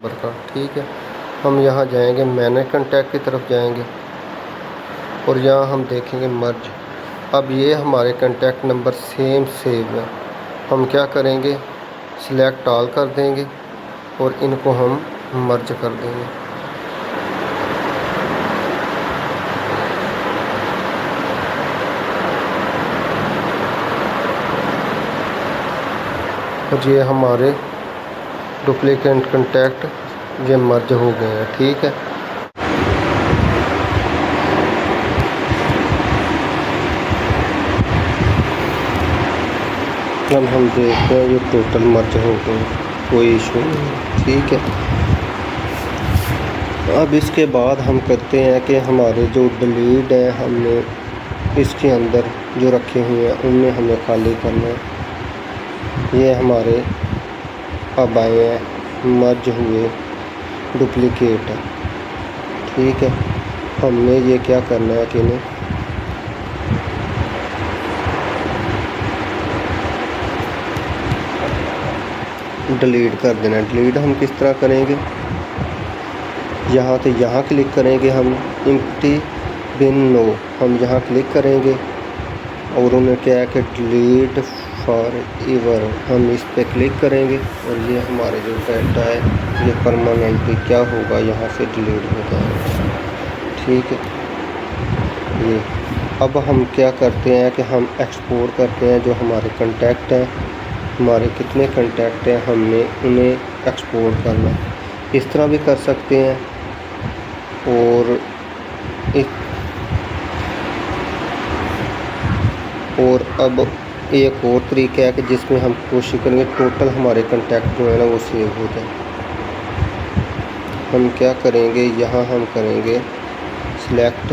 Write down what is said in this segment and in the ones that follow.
Number का। ठीक है, हम यहाँ जाएंगे, मैनेज कॉन्टैक्ट की तरफ जाएंगे और यहाँ हम देखेंगे मर्ज। अब ये हमारे कॉन्टैक्ट नंबर सेम सेव है। हम क्या करेंगे, सिलेक्ट ऑल कर देंगे और इनको हम मर्ज कर देंगे। और ये हमारे डुप्लीकेट कॉन्टैक्ट ये मर्ज हो गए हैं। ठीक है, अब हम देखते हैं ये टोटल मर्ज हो गए, कोई इशू नहीं। ठीक है, अब इसके बाद हम करते हैं कि हमारे जो डिलीट है हमने इसके अंदर जो रखे हुए हैं उनमें हमें खाली करना है। ये हमारे अब आए हैं मर्ज हुए डुप्लीकेट है। ठीक है, हमने ये क्या करना है कि इन्हें डिलीट कर देना। डिलीट हम किस तरह करेंगे, यहाँ तो यहाँ क्लिक करेंगे हम एम्प्टी बिन नो, हम यहाँ क्लिक करेंगे और उन्हें क्या है कि डिलीट फॉर एवर, हम इस पे क्लिक करेंगे और ये हमारे जो डाटा है ये परमानेंटली क्या होगा, यहाँ से डिलीट हो जाएगा। ठीक है, ये अब हम क्या करते हैं कि हम एक्सपोर्ट करते हैं जो हमारे कॉन्टैक्ट हैं, हमारे कितने कॉन्टैक्ट हैं हमने उन्हें एक्सपोर्ट करना है। इस तरह भी कर सकते हैं और अब एक और तरीका है कि जिसमें हम कोशिश करेंगे टोटल हमारे कॉन्टैक्ट जो है ना वो सेव हो जाए। हम क्या करेंगे, यहाँ हम करेंगे सिलेक्ट,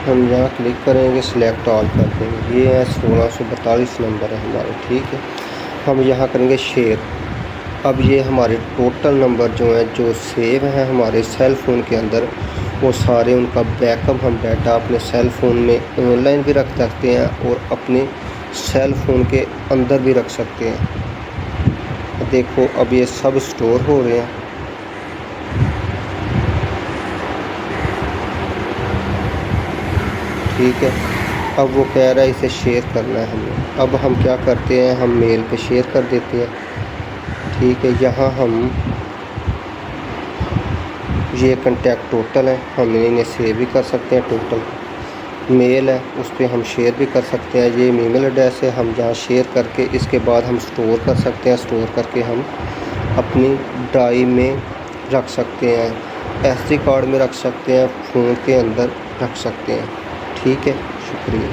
हम यहाँ क्लिक करेंगे, सिलेक्ट ऑल कर देंगे। ये है 1642 नंबर है हमारे। ठीक है, हम यहाँ करेंगे शेयर। अब ये हमारे टोटल नंबर जो हैं जो सेव हैं हमारे सेल फ़ोन के अंदर, वो सारे उनका बैकअप हम डाटा अपने सेल फ़ोन में ऑनलाइन भी रख सकते हैं और अपने सेल फ़ोन के अंदर भी रख सकते हैं। देखो अब ये सब स्टोर हो रहे हैं। ठीक है, अब वो कह रहा है इसे शेयर करना है हमें। अब हम क्या करते हैं, हम मेल पे शेयर कर देते हैं। ठीक है, यहाँ हम ये कॉन्टैक्ट टोटल है, हम इन्हें सेव भी कर सकते हैं। टोटल मेल है उस पर हम शेयर भी कर सकते हैं। ये ईमेल एड्रेस है, हम जहाँ शेयर करके इसके बाद हम स्टोर कर सकते हैं। स्टोर करके हम अपनी ड्राइव में रख सकते हैं, एसडी कार्ड में रख सकते हैं, फ़ोन के अंदर रख सकते हैं। ठीक है, शुक्रिया।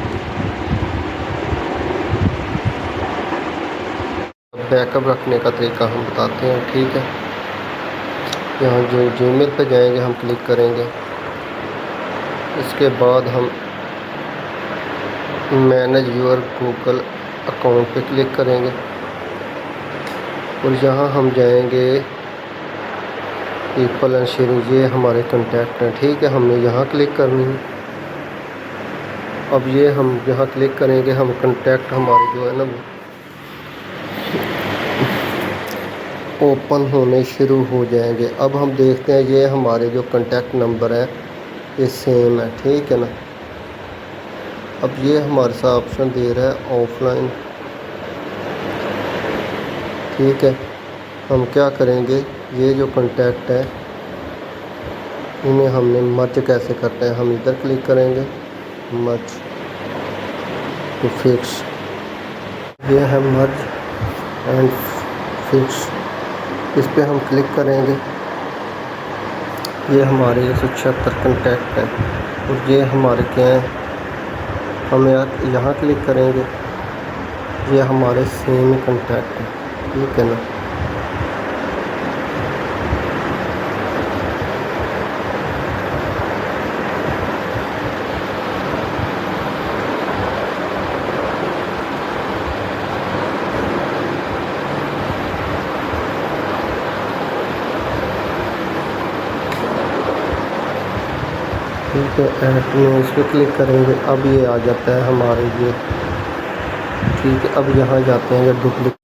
बैकअप रखने का तरीका हम बताते हैं। ठीक है, यहाँ जो जीमेल पे जाएंगे हम क्लिक करेंगे, इसके बाद हम मैनेज योर गूगल अकाउंट पे क्लिक करेंगे और यहाँ हम जाएंगे पीपल एंड शेयरिंग, ये हमारे कॉन्टैक्ट हैं। ठीक है, हमने यहाँ क्लिक करनी है। अब ये हम यहाँ क्लिक करेंगे, हम कॉन्टैक्ट हमारे जो है ना ओपन होने शुरू हो जाएंगे। अब हम देखते हैं ये हमारे जो कॉन्टैक्ट नंबर है ये सेम है। ठीक है ना, अब ये हमारे साथ ऑप्शन दे रहा है ऑफलाइन। ठीक है, हम क्या करेंगे, ये जो कॉन्टैक्ट है इन्हें हमने मर्ज कैसे करते हैं, हम इधर क्लिक करेंगे मर्ज टू फिक्स, ये है मर्ज एंड फिक्स, इस पे हम क्लिक करेंगे। ये हमारे 176 कॉन्टैक्ट हैं और ये हमारे क्या हैं, हम यहाँ क्लिक करेंगे, ये हमारे सेम कॉन्टैक्ट हैं। ठीक है ना, ठीक है, ऐड में इस पर क्लिक करेंगे। अब ये आ जाता है हमारे ये ठीक है, अब यहाँ जाते हैं, जब duplicate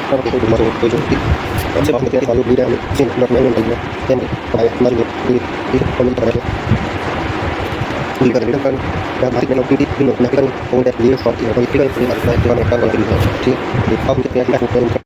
Oke, itu masuk ke 7 titik. Saya bakal selalu beli dan sini buat main kali ya. Yang kayak maju beli itu komentar aja. Beli kan kan dan masih dengan beli beli kan kemudian dia short ya. Kalau itu kan punya ada yang kan kalau gitu. Jadi, aku kita